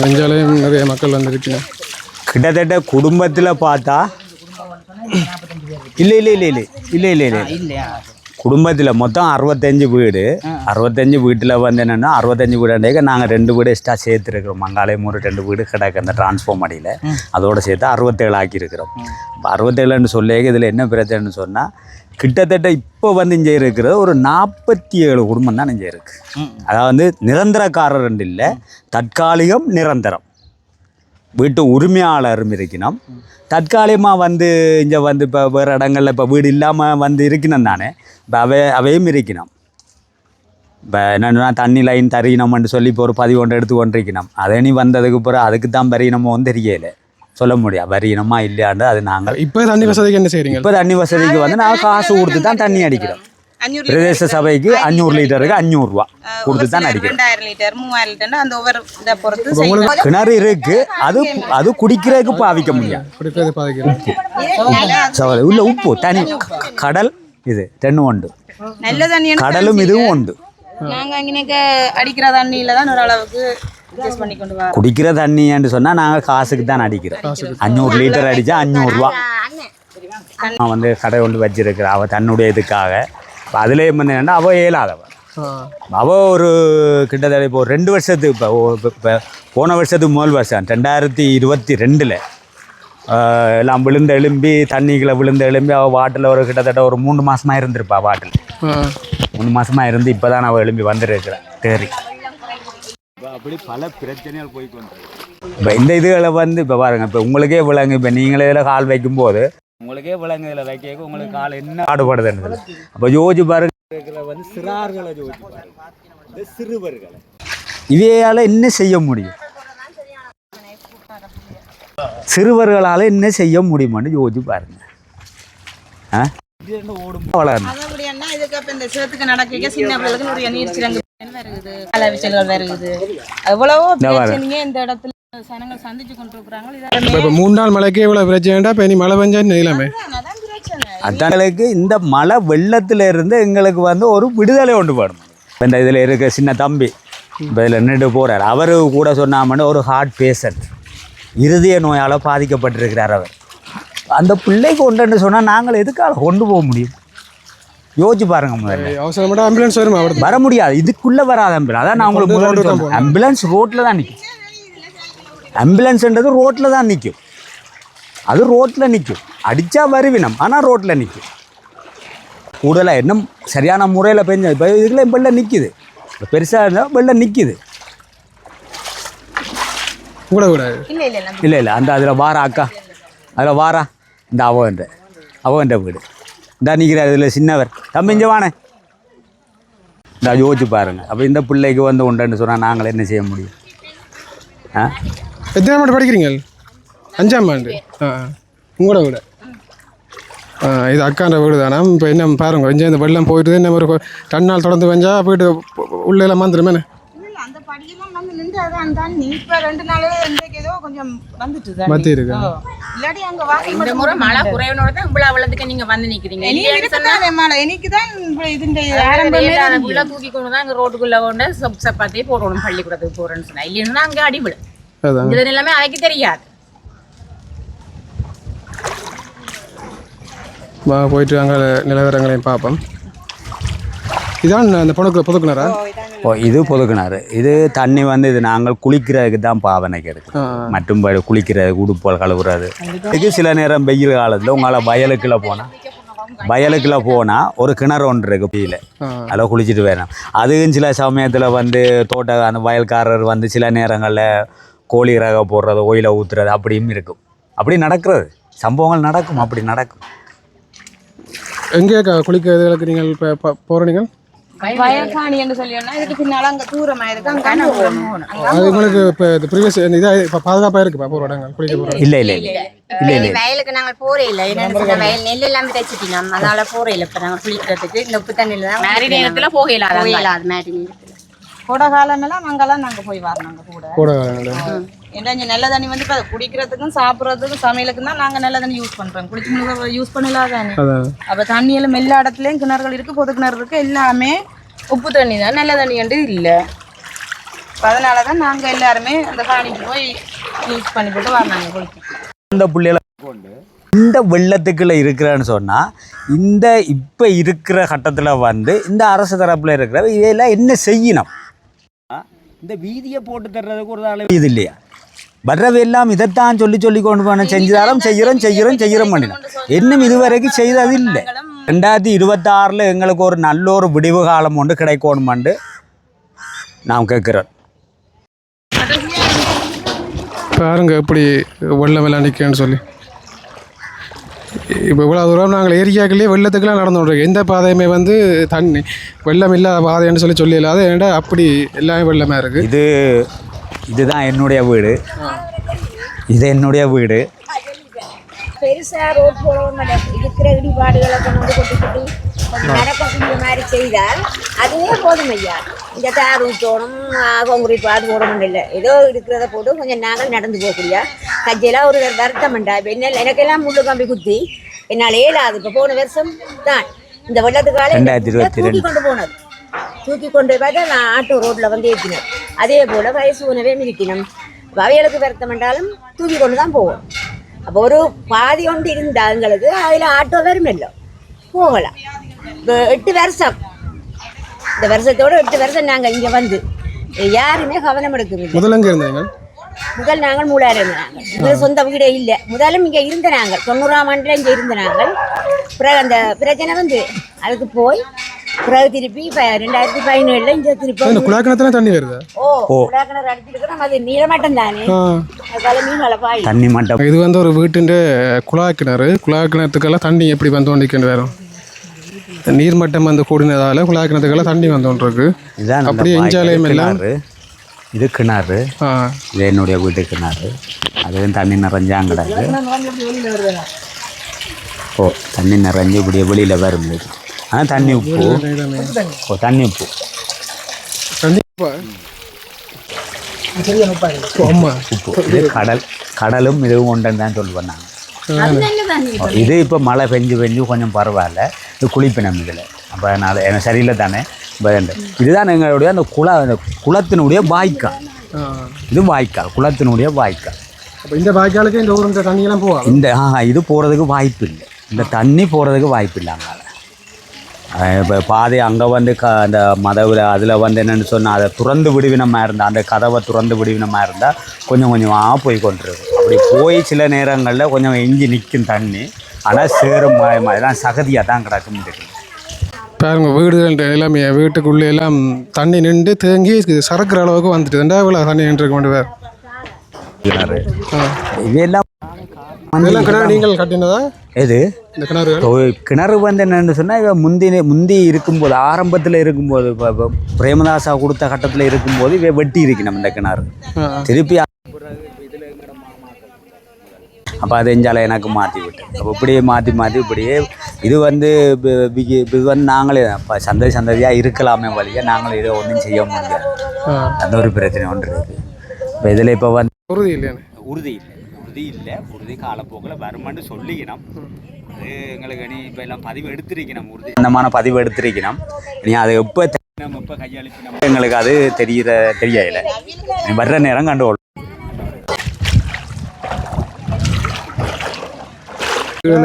நெஞ்சாலையும் நிறைய மக்கள் வந்திருக்கணும். கிட்டத்தட்ட குடும்பத்தில் பார்த்தா இல்லை குடும்பத்தில் மொத்தம் 65 வீடு. 65 வீட்டில் வந்து என்னென்னா 65 வீடுண்டே நாங்கள் 2 வீடு எக்ஸ்ட்ரா சேர்த்துருக்கிறோம். மங்காலயம் ஒரு 2 வீடு கிடக்கு அந்த டிரான்ஸ்ஃபார்ம் அடியில் அதோடு சேர்த்து 67 ஆக்கியிருக்கிறோம். இப்போ 67ன்னு சொல்லி இதில் என்ன பிரச்சனைன்னு சொன்னால் கிட்டத்தட்ட இப்போ வந்து இங்கே இருக்கிறது ஒரு 47 குடும்பம் தான் இங்கே இருக்குது. அதாவது நிரந்தரக்காரர் இல்லை, தற்காலிகம் நிரந்தரம் வீட்டு உரிமையாளரும் இருக்கணும். தற்காலிகமாக வந்து இங்கே வந்து இப்போ வேறு இடங்களில் இப்போ வீடு இல்லாமல் வந்து இருக்கணும் தானே. இப்போ அவையும் இருக்கணும். இப்போ என்னென்னா தண்ணி லைன் தரீனம்னு சொல்லி இப்போ ஒரு 10 ஒன்று எடுத்து கொண்டிருக்கணும். அதை நீ வந்ததுக்கு பிறகு அதுக்கு தான் வரியணமோ தெரியலை சொல்ல முடியாது. வரியணமா இல்லையாண்டு அது நாங்கள் இப்போ தண்ணி வசதிக்கு என்ன செய்கிறீங்க? இப்போ தண்ணி வசதிக்கு வந்து நாங்கள் காசு கொடுத்து தான் தண்ணி அடிக்கிறோம். பிரதேச சபைக்கு 500 லிட்டருக்கு 500 ரூபா கொடுத்து தான் அடிக்கிறோம். 2000 லிட்டர் 3000 லிட்டர் அந்த ஒவ்வொரு இதை பொறுத்து கிணறு இருக்கு. அது குடிக்கிறதுக்கு பாவிக்க முடியாது. குடிக்கிறது பாதிக்கிறேன் உள்ள உப்பு தனி கடல் இது 2 உண்டு. நல்ல தண்ணி கடலும் இதுவும் உண்டு. நாங்க இங்க அடிக்கிற தண்ணியில தான் ஓரளவுக்கு அட்ஜஸ்ட் பண்ணி கொண்டு வரோம். குடிக்கிற தண்ணின்னு சொன்னா நாங்க காசுக்கு தான் அடிக்கிறோம். 500 லிட்டர் அடிச்சா 500 ரூபா. நான் வந்து கடை கொண்டு வச்சிருக்கிறேன் அவ தன்னுடைய இதுக்காக. அதுலேயே வந்து என்னன்னா அவள் இயலாதவன். அவள் ஒரு கிட்டத்தட்ட இப்போ 2 வருஷத்துக்கு இப்போ போன வருஷத்துக்கு முதல் வருஷம் 2022 எல்லாம் விழுந்து எழும்பி தண்ணிகளை விழுந்து எழும்பி அவள் வாட்டில் ஒரு கிட்டத்தட்ட ஒரு 3 மாதமாக இருந்திருப்பா. வாட்டில் 3 மாதமாக இருந்து இப்போ தான் அவள் எழும்பி வந்துருக்கிறான் தேறி. இப்போ அப்படி பல பிரச்சனைகள் போய்க்கொண்டு இப்போ இந்த இதுகளை வந்து இப்போ பாருங்கள். இப்போ உங்களுக்கே விளங்கு. இப்போ நீங்களே இதில் கால் வைக்கும்போது உங்களுக்கே விளங்கு. இதில் வைக்க உங்களுக்கு கால் என்ன பாடுபடுதுன்னு அப்போ யோசிச்சு பாருங்க. வந்து சிறார்களை யோசிச்சு பாருங்க. இந்த சிறுவர்களை இவையால் என்ன செய்ய முடியும்? சிறுவர்களால் என்ன செய்ய முடியுமான்னு யோசிச்சு பாருங்க. இந்த சேத்துக்கு நடக்க சின்ன பிள்ளைகளுக்கு நிறைய நீர் சிறங்கு வருகுது, அலவிச்சல்கள் வருகுது. எவ்வளவோ பிரச்சனையே இந்த இடத்துல சனங்கள் சந்திச்சு கொண்டு இருக்கிறாங்க. இப்போ 3 நாள் மழைக்கே இவ்வளோ பிரச்சனைடா. இப்போ இனி மழை பெஞ்சா நிலைமை அதங்களுக்கு இந்த மழை வெள்ளத்தில் இருந்து எங்களுக்கு வந்து ஒரு விடுதலை கொண்டு போகணும். இந்த இதில் இருக்க சின்ன தம்பி இப்போ இதில் நின்று போகிறார். அவர் கூட சொன்னாமன்னு ஒரு ஹார்ட் பேஷண்ட் இருதய நோயால் பாதிக்கப்பட்டிருக்கிறார். அவர் அந்த பிள்ளைக்கு ஒன்றுன்னு சொன்னால் நாங்கள் எதுக்காக கொண்டு போக முடியும்? யோசிச்சு பாருங்க. முதல்ல அவசரமாக ஆம்புலன்ஸ் வரும், வர முடியாது. இதுக்குள்ளே வராது ஆம்புலன்ஸ். அதான் நான் உங்களுக்கு முதல்ல சொன்னேன். ஆம்புலன்ஸ் ரோட்டில் தான் நிற்கும். ஆம்புலன்ஸ்ன்றது ரோட்டில் தான் நிற்கும். அது ரோட்டில் நிற்கும். அடித்தா வருவினம், ஆனால் ரோட்டில் நிற்கும். கூடுதலாக இன்னும் சரியான முறையில் பெஞ்ச இப்போ இதுக்குள்ள வெள்ளம் நிற்கிது. இப்போ பெருசாக இருந்தால் வெள்ளம் நிற்கிது. கூட கூட இல்லை அந்த அதில் வாரா அக்கா, அதில் வாரா இந்த அவன்ற வீடு இந்த நிற்கிறார். இதில் சின்னவர் தம்பி இங்கே வானே இந்த யோசிச்சு பாருங்கள். அப்போ இந்த பிள்ளைக்கு வந்து உண்டுன்னு சொன்னால் நாங்கள் என்ன செய்ய முடியும்? எத்தனை ஆண்டு படிக்கிறீங்க? 5ஆம் ஆண்டு. உங்களோட வீடு இது அக்காண்ட வீடு தானே. இப்போ என்ன பாருங்க, கொஞ்சம் இந்த வெள்ளம் போயிட்டு என்ன ஒரு 2 நாள் தொடர்ந்து வந்தா போயிட்டு உள்ள எல்லாம் வந்துருமே. அந்த படியெல்லாம் வந்து நின்று அதான் தண்ணி இப்போ 2 நாள் ஏதோ கொஞ்சம் வந்துட்டு மத்தி இருக்கு. இல்லாட்டி அங்கே இந்த முறை மழை குறைவனோட தான் இவ்வளோ வெள்ளத்துக்கு நீங்கள் வந்து நிற்கிறீங்க. மழை எனக்கு தான் இதுண்ட உள்ள தூக்கி கொண்டு தான் அங்கே ரோட்டுக்குள்ளே கொண்டு சப்பாத்தியே போடணும். பள்ளிக்கூடத்துக்கு போகிறேன்னு சொன்னால் இல்லைன்னா அங்கே அடிவிடும். இது எல்லாமே அவைக்கு தெரியாது. போயிட்டு அங்கே நிலவரங்களையும் பார்ப்போம். இதான் அந்த பொதுக்குனரா? ஓ இது பொதுக்கிணறு. இது தண்ணி வந்து இது நாங்கள் குளிக்கிறதுக்கு தான் பாவனைக்கு எடுக்கும். மற்றும் குளிக்கிறதுக்கு உடுப்பல் கழுவுறது. இதுக்கு சில நேரம் வெயில் காலத்தில் உங்களால் வயலுக்குள்ளே போனால் ஒரு கிணறு ஒன்று இருக்குது கீழே, அதில் குளிச்சுட்டு வேணும். அதுவும் சில சமயத்தில் வந்து அந்த வயல்காரர் வந்து சில நேரங்களில் கோழி ரக போடுறது, ஓயில ஊற்றுறது அப்படியும் இருக்கும். அப்படி நடக்கிறது சம்பவங்கள் நடக்கும். அப்படி நடக்கும். எங்கே குளிக்கிறதுக்கு நீங்கள் இப்போ போகிறீங்க? வயல்காணி என்று சொல்லியோன்னா இதுக்கு பின்னால அங்கே தூரமாக இருக்கு. அது உங்களுக்கு இப்போ ப்ரீவியஸ் இதாக இப்போ பாதுகாப்பாக இருக்குது போகிற இடங்கள் குளிக்க போகிறோம்? இல்லை வயலுக்கு நாங்கள் போறே இல்லை. என்னன்னு வயல் நெல் எல்லாம் விதைச்சிட்டோம், அதனால போறே இல்லை. இப்போ நாங்கள் குளிக்கிறதுக்கு இந்த உப்பு தண்ணியில் தான் மேரி நேரத்தில் போகலாது மேரி நேரத்தில். கோடை காலமெல்லாம் அங்கெல்லாம் நாங்கள் போய் வரணும். கூட ஏன்னா இங்கே நல்ல தண்ணி வந்து இப்போ குடிக்கிறதுக்கும் சாப்பிட்றதுக்கும் சமையலுக்கும் தான் நாங்கள் நல்ல தண்ணி யூஸ் பண்ணுறோம். குளிச்சு யூஸ் பண்ணலாம் தானே. அப்போ தண்ணியெல்லாம் எல்லா இடத்துலையும் கிணறுகள் இருக்குது, பொது கிணறு இருக்குது. எல்லாமே உப்பு தண்ணி தான், நல்ல தண்ணி வந்து இல்லை. அதனால தான் நாங்கள் எல்லாருமே அந்த காணிக்கு போய் யூஸ் பண்ணி போட்டு வரணாங்க குளிச்சு. இந்த பிள்ளைகளை கொண்டு இந்த வெள்ளத்துக்குள்ளே இருக்கிறான்னு சொன்னால் இந்த இப்போ இருக்கிற கட்டத்தில் வந்து இந்த அரசு தரப்பில் இருக்கிற இதெல்லாம் என்ன செய்யணும்? இந்த வீதியை போட்டு தர்றதுக்கு ஒரு அளவு இது இல்லையா? வர்றவையெல்லாம் இதைத்தான் சொல்லி கொண்டு போன செஞ்சுதாலும் செய்கிறோம் பண்ணினோம். இன்னும் இதுவரைக்கும் செய்தது இல்லை. 2026 எங்களுக்கு ஒரு நல்ல ஒரு விடிவு காலம் ஒன்று கிடைக்கணுமென்று நாம் கேட்குறோம். பாருங்க எப்படி வெள்ளம் விளையாண்டிக்கன்னு சொல்லி. இப்போ இவ்வளோ தூரம் நாங்கள் ஏரியாக்கள்லேயே வெள்ளத்துக்கெல்லாம் நடந்து விட்றோம். எந்த பாதையுமே வந்து தண்ணி வெள்ளம் இல்லாத பாதைன்னு சொல்லி இல்லாத ஏன்டா அப்படி எல்லாமே வெள்ளமாக இருக்குது. இதுதான் என்னுடைய வீடு. இது என்னுடைய வீடு. பெருசாக ரோட் போடவும் இருக்கிற இடிபாடுகளை கொண்டு கொட்டிக்கிட்டு கொஞ்சம் நடக்கக்கூடிய மாதிரி செய்தால் அதுவே போதும் ஐயா. இந்த தார் ஊற்றணும், காங்கிரீட் பாது போடணும் இல்லை, ஏதோ இருக்கிறத போட்டு கொஞ்சம் நாங்கள் நடந்து போகக்கூடிய கஜ்ஜெல்லாம் ஒரு வருத்தம் பண்ணா. இப்போ என்ன எனக்கெல்லாம் முள்ளு கம்பி குத்தி என்னால் ஏலாது. இப்போ போன வருஷம் தான் இந்த வெள்ளத்துக்கால தூக்கி கொண்டு போனது. தூக்கி கொண்டு பார்த்தா நான் ஆட்டோ ரோட்டில் வந்து ஏற்றினேன். அதே போல் வயசு உணவே மிதிக்கணும். வவைகளுக்கு வருத்தம் பண்ணாலும் தூக்கி கொண்டு தான் போவோம். அப்போ ஒரு பாதி ஒன்று இருந்தால் எங்களுக்கு அதில் ஆட்டோ வரும் இல்லை போகலாம். இப்போ 8 வருஷம், இந்த வருஷத்தோடு 8 வருஷம் நாங்கள் இங்கே வந்து யாருமே கவனம் எடுக்கவில்லை. முதல் நாங்கள் மூலாயிரம் இருந்தாங்க. இது சொந்த வீடே இல்லை. முதலும் இங்கே இருந்த நாங்கள் 90ஆம் ஆண்டில் இங்கே இருந்த நாங்கள். பிறகு அந்த பிரச்சனை வந்து அதுக்கு போய் பிறகு திருப்பி 2017 இங்கே திருப்பி குழாக்கிணத்துல தண்ணி வருது. குழாக்கிணறு அடிச்சிருக்கிறோம். அது நீளமட்டம் தானே, அதனால மீன் வளர்ப்பாய் தண்ணி மட்டம். இது வந்து ஒரு வீட்டின் குழாக்கிணத்துக்கெல்லாம் தண்ணி எப்படி வந்து கொண்டிருக்கின்ற வேறும் நீர்மட்டம் வந்து கூடினதால குழாக்கிணத்துக்கெல்லாம் தண்ணி வந்து கொண்டிருக்கு. அப்படியே எஞ்சாலையும் எல்லாம் இது கிணறு. இது என்னுடைய வீட்டு கிணறு. அதுவும் தண்ணி நிறைஞ்சாங்க கிடக்கு. தண்ணி நிறைஞ்சு இப்படியே வெளியில் வரும். ஆனால் தண்ணி உப்பு. தண்ணி உப்பு இது கடலும் இதுவும் ஒன்றுன்னு தான் சொல்லுவேன் நாங்கள். இது இப்போ மழை பெஞ்சு கொஞ்சம் பரவாயில்ல. இது குளிப்பினம் இதில். அப்போ அதனால் எனக்கு சரியில்லை தானே. இதுதான் எங்களுடைய அந்த குளத்தினுடைய வாய்க்கால். இது வாய்க்கால், குளத்தினுடைய வாய்க்கால். இந்த வாய்க்காலுக்கு இந்த ஊர் தண்ணியெல்லாம் போகும். இது போகிறதுக்கு வாய்ப்பு இல்லை. இந்த தண்ணி போகிறதுக்கு வாய்ப்பு இல்லை. அங்கால இப்போ பாதை அங்கே வந்து அந்த மதவில் அதில் வந்து என்னென்னு சொன்னால் அதை துறந்து விடுவினமாக இருந்தால், அந்த கதவை துறந்து விடுவினமாக இருந்தால் கொஞ்சம் கொஞ்சமாக போய் கொண்டிருக்கு. அப்படி போய் சில நேரங்களில் கொஞ்சம் எஞ்சி நிற்கும் தண்ணி. ஆனால் சேரும் இதெல்லாம் சகதியாக தான் கிடக்கும். இருக்குது பாருங்க வீடுகள் எல்லாமே வீட்டுக்குள்ளே எல்லாம் தண்ணி நின்று தேங்கி சறக்கிற அளவுக்கு வந்துட்டு இவ்வளோ தண்ணி நின்று கொண்டு வேறு இதெல்லாம் நீங்கள் கட்டினதா? எது இந்த கிணறு வந்து என்னென்னு சொன்னால் முந்தி இருக்கும்போது ஆரம்பத்தில் இருக்கும்போது இப்போ பிரேமதாசா கொடுத்த கட்டத்தில் இருக்கும்போது வெட்டி இருக்கணும் இந்த கிணறு. திருப்பி அப்போ அது எஞ்சால எனக்கு மாற்றி விட்டு அப்போ இப்படியே மாற்றி இப்படியே இது வந்து நாங்களே சந்ததியாக இருக்கலாமே வழியாக நாங்களும் இதை ஒன்றும் செய்ய முடியாது. அந்த ஒரு பிரச்சனை ஒன்று இருக்குது. இப்போ இதில் இப்போ வந்து உறுதி காலப்போக்கில் வருமானு சொல்லிக்கணும். அது எங்களுக்கு நீ இப்போ எல்லாம் பதிவு எடுத்திருக்கணும். உறுதிமான பதிவு எடுத்திருக்கணும். நீ அதை எப்போ கையளிக்கணும் எங்களுக்கு அது தெரியல. நீ வர்ற நேரம் கண்டு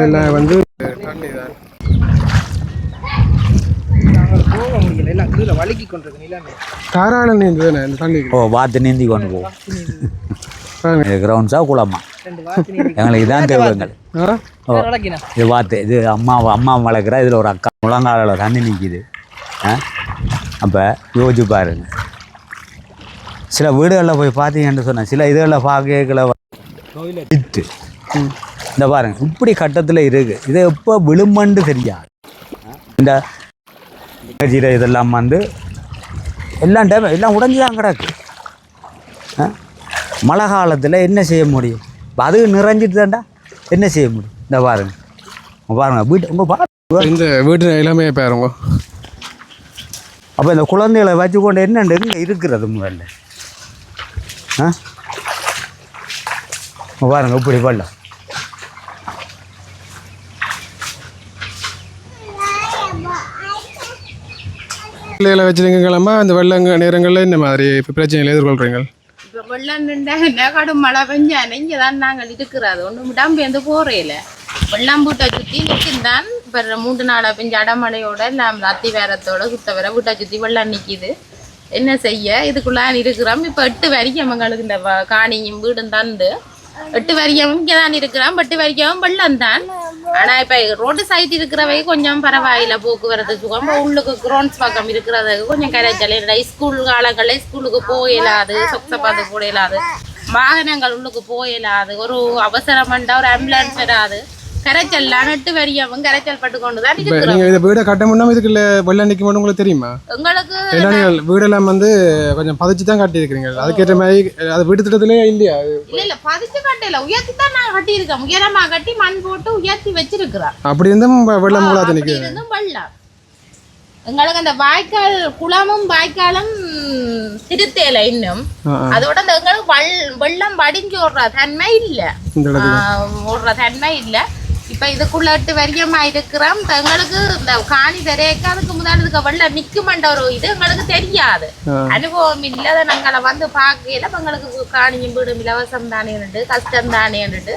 எல்லாம் வந்து தண்ணி தான் போக முடியல எல்லாம் கீழே வலிக்கி கொண்டிருக்கு நிலைமை. தாராள நீந்து தானே இந்த தண்ணி ஓ வாத்து நீந்தி கொண்டு போவோம். கிரவுண்ட்ஸா குளமா எங்களுக்கு இதான் தேவைங்கள். இது வாத்து இது அம்மா வளர்க்குறா. இதில் ஒரு அக்கா முழங்காலில் தண்ணி நிற்கிது. அப்போ யோசிச்சு பாருங்க. சில வீடுகளில் போய் பார்த்தீங்கன்னு சொன்னேன். சில இதுகளில் பார்க்கல வித்து இந்த பாருங்க இப்படி கட்டத்தில் இருக்குது. இதை எப்போ விழுமண்டு தெரியாது. இந்த இதெல்லாம் வந்து எல்லாம் டைம் எல்லாம் உடஞ்சி தான் கிடக்கு. மழை காலத்தில் என்ன செய்ய முடியும்? அது நிறைஞ்சிட்டு தான்டா என்ன செய்ய முடியும்? இந்த பாருங்க வீட்டு உங்கள் இந்த வீட்டு எல்லாமே பாருங்க. அப்போ இந்த குழந்தைகளை வச்சுக்கொண்டு என்னண்டு இங்கே இருக்கிறது முதல்ல பாருங்க இப்படி பள்ளம். பிள்ளைகளை வச்சுருக்கீங்களாம்மா இந்த வெள்ளங்க நேரங்களில் இந்த மாதிரி இப்போ பிரச்சனைகளை எதிர்கொள்கிறீங்க? இப்போ வெள்ளம் என்ன கடும் மழை பெஞ்சானே இங்கே தான் நாங்கள் இருக்கிறது ஒன்றும் இடம்பெயர்ந்து போகிறேல. வெள்ளம் வீட்டை சுற்றி நிற்கின்றான். இப்போ 3 நாளாக பெஞ்ச அடமழையோட எல்லாம் அத்தி வேரத்தோட சுத்த வர வீட்டை சுற்றி வெள்ளம் நிற்கிது. என்ன செய்ய இதுக்குள்ளான் இருக்கிறோம். இப்போ 8 வரைக்கும் எங்களுக்கு இந்த காணியும் வீடும் தந்து 8 வரைக்கும் இங்கே தான் இருக்கிறோம். 8 வரைக்கும் வெள்ளம் தான். ஆனால் இப்போ ரோடு சைட் இருக்கிறவை கொஞ்சம் பரவாயில்லை, போக்குவரத்து சுகம். உள்ளுக்கு கிரவுண்ட்ஸ் பக்கம் இருக்கிறதுக்கு கொஞ்சம் கரைச்சல். ஸ்கூல் காலங்களில் ஸ்கூலுக்கு போயிடாது, சொக்சப்பாத்து போட இயலாது, வாகனங்கள் உள்ளுக்கு போயிடாது, ஒரு அவசரம்ண்டா ஒரு ஆம்புலன்ஸ் வராது. கரைச்சல் 8 வரையும் கரைச்சல் பட்டு கொண்டு தான் இருக்கிறோம். நீங்கள் இந்த வீடை கட்ட முன்னாம இதுக்குள்ள வெள்ளம் நிற்க மட்டும் உங்களுக்கு தெரியுமா? உங்களுக்கு நீங்கள் வீடெல்லாம் வந்து கொஞ்சம் பதிச்சு தான் கட்டியிருக்கிறீங்க. அதுக்கேற்ற மாதிரி அது வீட்டு திட்டத்திலே இல்லையா? இல்ல பதிச்சு கட்டல, உயர்த்தி தான் நான் கட்டியிருக்கேன். உயரமா கட்டி மண் போட்டு உயர்த்தி வச்சிருக்கிறேன். அப்படி இருந்தும் வெள்ளம் மூலாத நிற்குது. வெள்ளம் எங்களுக்கு அந்த வாய்க்கால் குளமும் வாய்க்காலும் திருத்தேல இன்னும். அதோட எங்களுக்கு வெள்ளம் வடிஞ்சு ஓடுற தன்மை இல்லை, ஓடுற தன்மை இல்லை. இப்போ இதுக்குள்ள 8 வரியமா இருக்கிறோம். எங்களுக்கு இந்த காணி தரையக்க அதுக்கு முன்னாடி வெள்ளம் நிற்குமென்ற ஒரு இது எங்களுக்கு தெரியாது, அனுபவம் இல்லாத நாங்களை வந்து பார்க்கல. எங்களுக்கு காணியும் வீடும் இலவசம் தானேன்னுட்டு கஷ்டம் தானேன்னுட்டு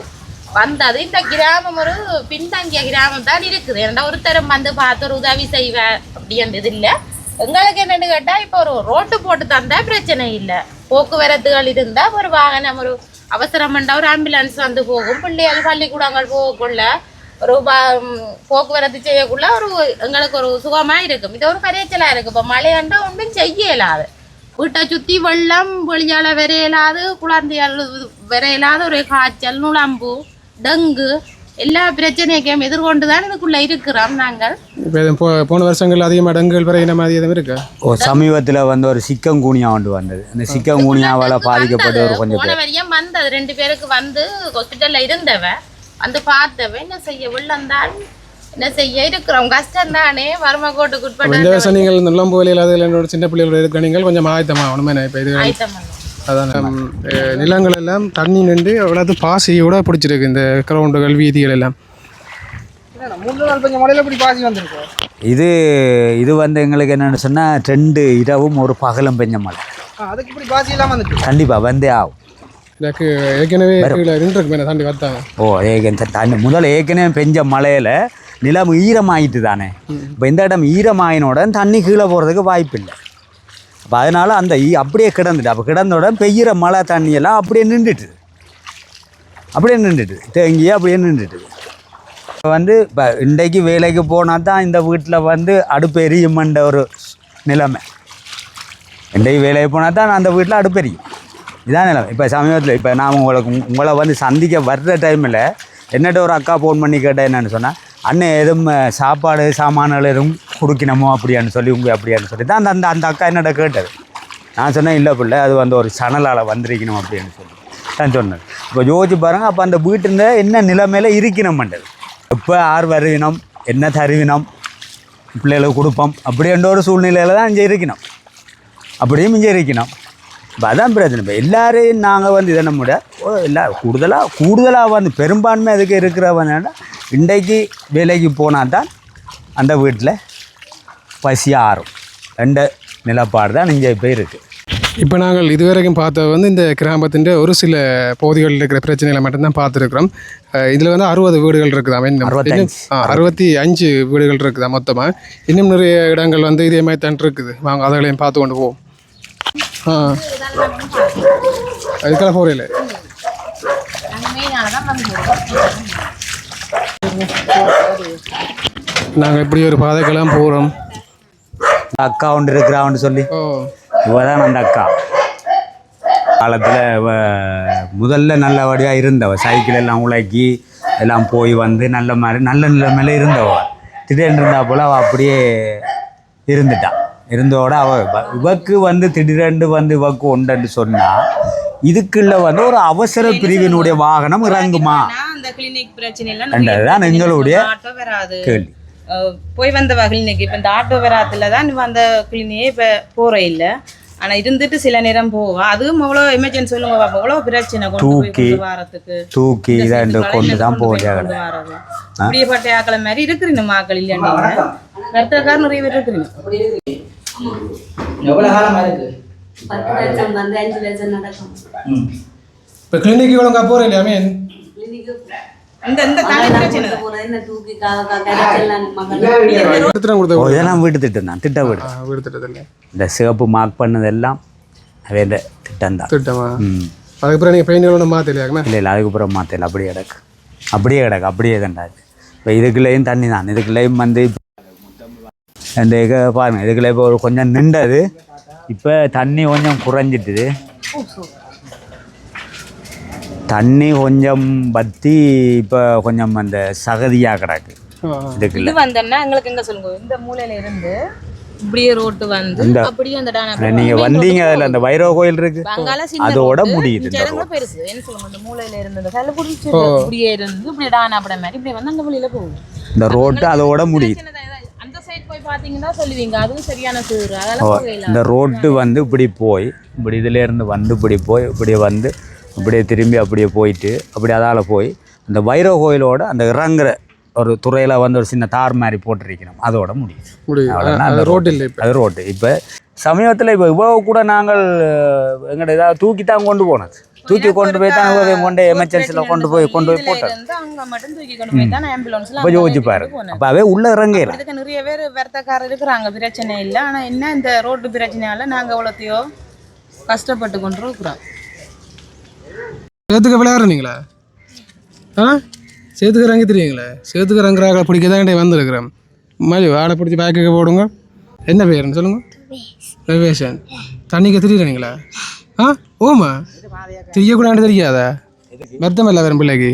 வந்தது. இந்த கிராமம் ஒரு பின்தங்கிய கிராமம் தான் இருக்குது. ஏன்னா ஒருத்தரும் வந்து பார்த்து ஒரு உதவி செய்வேன் அப்படின்றது இல்லை. எங்களுக்கு என்னென்னு கேட்டால் இப்போ ஒரு ரோட்டு போட்டு தந்தால் பிரச்சனை இல்லை. போக்குவரத்துகள் இருந்தால் ஒரு வாகனம் ஒரு அவசரம்ண்டா ஒரு ஆம்புலன்ஸ் வந்து போகும். பிள்ளைகள் பள்ளிக்கூடங்கள் போகக்குள்ள ஒரு போக்குவரத்து செய்யக்குள்ள ஒரு எங்களுக்கு ஒரு சுகமாக இருக்கும். இது ஒரு கரைச்சலாக இருக்குது. இப்போ மழையாண்டா ஒன்றும் செய்ய இயலாது. வீட்டை சுற்றி வெள்ளம் வெளியால் வரையலாது, குழந்தைகள் வரையலாது, ஒரு காய்ச்சல், நுழம்பு, டெங்கு எல்லா பிரச்சனைக்கும் எதிர்கொண்டு தான் இதுக்குள்ளே இருக்கிறோம் நாங்கள். இப்போ போன வருஷங்கள் அதிகமாக டெங்குகள் வரையின மாதிரி எதுவும் இருக்கா? சமீபத்தில் வந்து ஒரு சிக்கங்கூனியா வந்தது. அந்த சிக்கங்கூனியாவால் பாதிக்கப்பட்ட ஒரு கொஞ்சம் போன வரையும் வந்தது 2 பேருக்கு வந்து ஹாஸ்பிட்டலில் இருந்தவன் வந்து பார்த்தவன். என்ன செய்ய வெள்ளம் தான் என்ன செய்ய இருக்கிறோம், கஷ்டம் தானே. வறுமை கோட்டுக்கு உட்பட்ட இந்த வருஷம் நீங்கள் நுழம்பு வேலையில் அதில் என்னோட சின்ன பிள்ளைகளோட இருக்கிற நீங்கள் கொஞ்சம் ஆயத்தமாக ஒன்றுமே இப்போ இது அதான் நிலங்கள் எல்லாம் தண்ணி நின்று அவ்வளோ பாசியோட பிடிச்சிருக்கு. இந்த கிரவுண்டுகள் வீதிகள் எல்லாம் 3 நாள் கொஞ்சம் மழையில் இப்படி பாசி வந்துருக்கோம். இது வந்து எங்களுக்கு என்னென்னு சொன்னால் 2 இரவும் ஒரு பகலும் பெஞ்ச மழை. அதுக்கு இப்படி பாசி எல்லாம் வந்துட்டு கண்டிப்பாக வந்தே ஆகும். எனக்கு ஏற்கனவே நின்றுருக்கு தாண்டி வந்தாங்க. தண்ணி முதல்ல ஏற்கனவே பெஞ்ச மழையில் நிலம் ஈரமாயிட்டு தானே. இப்போ இந்த இடம் ஈரமாயினோட தண்ணி கீழே போகிறதுக்கு வாய்ப்பு இல்லை. அப்போ அதனால் அந்த அப்படியே கிடந்துட்டு அப்போ கிடந்தோட பெய்கிற மழை தண்ணியெல்லாம் அப்படியே நின்றுட்டுது, தேங்கியே அப்படியே நின்றுட்டுது. வந்து இப்போ இன்றைக்கு வேலைக்கு போனால் தான் இந்த வீட்டில் வந்து அடுப்பு எரியுமென்ற ஒரு நிலைமை. இன்றைக்கு வேலைக்கு போனால் தான் அந்த வீட்டில் அடுப்பு எரியும், இதான் நிலைமை. இப்போ சமீபத்தில் இப்போ நான் உங்களை வந்து சந்திக்க வர்ற டைமில் என்னட்ட ஒரு அக்கா ஃபோன் பண்ணி கேட்டேன். என்னென்னு சொன்னால், அண்ணன் எதுவும் சாப்பாடு சாமான்கள் எதுவும் கொடுக்கணுமோ அப்படியான்னு சொல்லி அப்படியான்னு சொல்லி தான் அந்த அக்கா என்னட்ட கேட்டது. நான் சொன்னேன், இல்லை பிள்ளை அது வந்து ஒரு சணலால் வந்திருக்கணும் அப்படின்னு சொல்லி தான் சொன்னது. இப்போ யோசிச்சு பாருங்கள், அப்போ அந்த வீட்டில் என்ன நிலைமையில் இருக்கணும்ன்றது. எப்போ யார் வருவினம், என்ன தருவினம், பிள்ளைகளுக்கு கொடுப்போம் அப்படின்ற ஒரு சூழ்நிலையில் தான் இங்கே இருக்கணும், அப்படியும் இங்கே இருக்கணும். இப்போ அதான் பிரச்சனை. இப்போ எல்லோரையும் நாங்கள் வந்து இதை நம்முடைய கூடுதலாக வந்து பெரும்பான்மை அதுக்கு இருக்கிறவனா இன்றைக்கு வேலைக்கு போனால் தான் அந்த வீட்டில் பசி ஆறும். 2 நிலப்பாடு தான் இங்கே இப்போ இருக்குது. இப்போ நாங்கள் இதுவரைக்கும் பார்த்தது வந்து இந்த கிராமத்தின் ஒரு சில பகுதிகளில் இருக்கிற பிரச்சனைகளை மட்டும்தான் பார்த்துருக்குறோம். இதில் வந்து 60 வீடுகள் இருக்குதா, இன்னும் 65 வீடுகள் இருக்குதா மொத்தமாக. இன்னும் நிறைய இடங்கள் வந்து இதே மாதிரி தான் இருக்குது. வாங்க அதகளையும் பார்த்து கொண்டு போவோம். அதுக்கெல்லாம் போகல. நாங்கள் இப்படி ஒரு பாதைக்கெல்லாம் போகிறோம். அக்கா ஒன்று இருக்கிறான்னு சொல்லி இவதான் அந்த அக்கா. காலத்தில் முதல்ல நல்லபடியாக இருந்தவ, சைக்கிள் எல்லாம் உலக்கி எல்லாம் போய் வந்து நல்ல மாதிரி நல்ல நிலைமையில இருந்தவ. திடீர்னு இருந்தா போல் அவள் அப்படியே இருந்துட்டான். இருந்தோட இவக்கு வந்து திடீரென்று வந்து இவக்கு உண்டுன்னு சொன்னால் இதுக்குள்ள வந்து ஒரு அவசர பிரிவினுடைய வாகனம் இறங்குமா அந்த கிளினிக் பிரச்சனை தான் எங்களுடைய கேள்வி. போய் வந்த கிளினிக் இப்போ இந்த ஆட்டோ வராத்துல தான் அந்த கிளினிக்கே இப்போ போகிற இல்லை. ஆனால் இருந்துட்டு சில நேரம் போவா. அதுவும் அவ்வளோ எமர்ஜென்சி சொல்லுங்க பாப்பா, அவ்வளோ பிரச்சனை தூக்கி இதை கொண்டு தான் போகிறது. இப்படியேப்பட்ட ஆக்களை மாதிரி இருக்கிறீங்க மாக்கள் இல்லையா? கருத்தக்கார நிறைய பேர் இருக்கிறீங்க. எவ்வளவு காலமா இருக்கு? 10 வருஷம் வந்து 5 வருஷம் நடக்கும். இப்போ கிளினிக்கு ஒழுங்கா போகிறேன் இல்லையாமே. இதெல்லாம் வீட்டு திட்டம் தான், திட்ட வீடு. இந்த சிவப்பு மார்க் பண்ணதெல்லாம் அதே இந்த திட்டம் தான். திட்டமா? அதுக்கப்புறம் நீங்கள் பெயிண்ட் மாற்றலையாங்கண்ணா? இல்லை அதுக்கப்புறம் மாற்றல, அப்படியே கிடக்கு அப்படியே தண்டாது. இப்போ இதுக்குள்ளேயும் தண்ணி தான். இதுக்குள்ளேயும் வந்து இந்த பாருங்க, இதுக்குள்ளே இப்போ ஒரு கொஞ்சம் நின்றது. இப்போ தண்ணி கொஞ்சம் குறைஞ்சிட்டுது. தண்ணி கொஞ்சம் பற்றி இப்போ கொஞ்சம் அந்த சகதியாக கிடக்கு. இது வந்தோம்னா எங்களுக்கு எங்கே சொல்லுங்க, இந்த மூலையில இருந்து இப்படியே ரோட்டு வந்து அப்படியே அந்த நீங்கள் வந்தீங்க அதில் அந்த வைரவ கோயில் இருக்கு, அதோட முடியுது. பெருசு என்ன சொல்லுங்க, இந்த மூலையில இருந்து இந்த கல் பிடிச்சி இப்படியே இருந்து இப்படி டானாப்பட மாதிரி இப்படி வந்து அந்த வழியில போகுது. இந்த ரோட்டு அதோட முடியுது. அந்த சைடு போய் பார்த்தீங்கன்னா சொல்லுவீங்க அதுவும் சரியான சூறு. அதெல்லாம் இந்த ரோட்டு வந்து இப்படி போய் இப்படி இதுல இருந்து வந்து இப்படி போய் இப்படியே வந்து அப்படியே திரும்பி அப்படியே போயிட்டு அப்படி அதால் போய் அந்த வைரவ கோயிலோட அந்த இறங்குற ஒரு துறையில் வந்து ஒரு சின்ன தார் மாதிரி போட்டிருக்கணும், அதோட முடியும். அது ரோட்டு. இப்போ சமீபத்தில் இப்போ இவ்வளோ கூட நாங்கள் எங்கள்கிட்ட ஏதாவது தூக்கி தான் கொண்டு போனது, தூக்கி கொண்டு போய் தான் கொண்டு எமர்ஜென்சியில் கொண்டு போய் போட்டோம். இப்போ யோசிச்சு பாரு, அப்போவே உள்ளே இறங்கல. இதுக்கு நிறைய பேர் வருத்தக்காரர் இருக்கிறாங்க, பிரச்சனை இல்லை. ஆனால் என்ன இந்த ரோட்டு பிரச்சனையால் நாங்கள் எவ்வளோத்தையோ கஷ்டப்பட்டு கொண்டு இருக்கிறோம். சேத்துக்க விளையாடுறீங்களா? சேத்துக்க ரங்கி தெரியுங்களே? சேத்துக்க ரங்குறாங்க பிடிக்க தான் வந்துருக்குறேன். மாதிரி வாழை பிடிச்சி பேக்குக்கு போடுங்க. என்ன பேருன்னு சொல்லுங்க? ரவேஷன். தண்ணிக்கு தெரியுறீங்களா? ஓமா தெரியக்கூடாது தெரியாதா? வருத்தம் இல்லை வேறு பிள்ளைக்கு.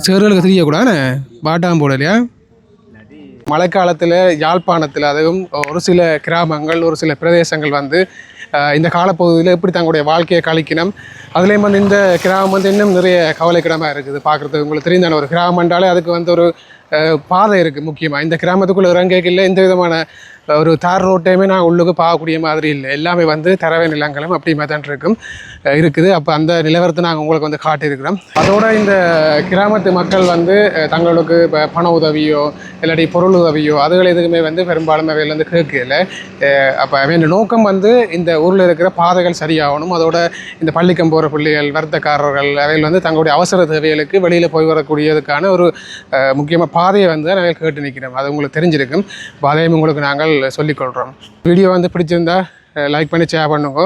சேறுகளுக்கு தெரியக்கூடாது பாட்டாம் போடலையா? மழைக்காலத்தில் யாழ்ப்பாணத்தில் அதுவும் ஒரு சில கிராமங்கள் ஒரு சில பிரதேசங்கள் வந்து இந்த காலப்பகுதியில் எப்படி தங்களுடைய வாழ்க்கையை கழிக்கணும். அதுலேயும் வந்து இந்த கிராமம் வந்து இன்னும் நிறைய கவலைக்கிடமாக இருக்குது பார்க்குறதுக்கு. உங்களுக்கு தெரிந்தான ஒரு கிராமம்ன்றாலே அதுக்கு வந்து ஒரு பாதை இருக்குது. முக்கியமாக இந்த கிராமத்துக்குள்ளே இறங்கல எந்த விதமான ஒரு தார் ரோட்டையுமே நான் உள்ளுக்கு பார்க்கக்கூடிய மாதிரி இல்லை. எல்லாமே வந்து தரவை நிலங்களும் அப்படி மாதிரி தான் இருக்குது. அப்போ அந்த நிலவரத்தை நாங்கள் உங்களுக்கு வந்து காட்டியிருக்கிறோம். அதோட இந்த கிராமத்து மக்கள் வந்து தங்களுக்கு இப்போ பண உதவியோ இல்லாட்டி பொருள் உதவியோ அதுகள் எதுக்குமே வந்து பெரும்பாலும் அவையில் வந்து கேட்கல. அப்போ அவையோட நோக்கம் வந்து இந்த ஊரில் இருக்கிற பாதைகள் சரியாகணும். அதோட இந்த பள்ளிக்கம் போகிற பிள்ளைகள் வருத்தக்காரர்கள் அவையில் வந்து தங்களுடைய அவசர தேவைகளுக்கு வெளியில் போய் வரக்கூடியதுக்கான ஒரு முக்கியமாக பாதையை வந்து நாங்கள் கேட்டு நிற்கிறோம். அது உங்களுக்கு தெரிஞ்சிருக்கும். பாதையும் உங்களுக்கு நாங்கள் சொல்லிக்கொள்கிறோம். வீடியோ வந்து பிடிச்சிருந்தா லைக் பண்ணி ஷேர் பண்ணுங்க.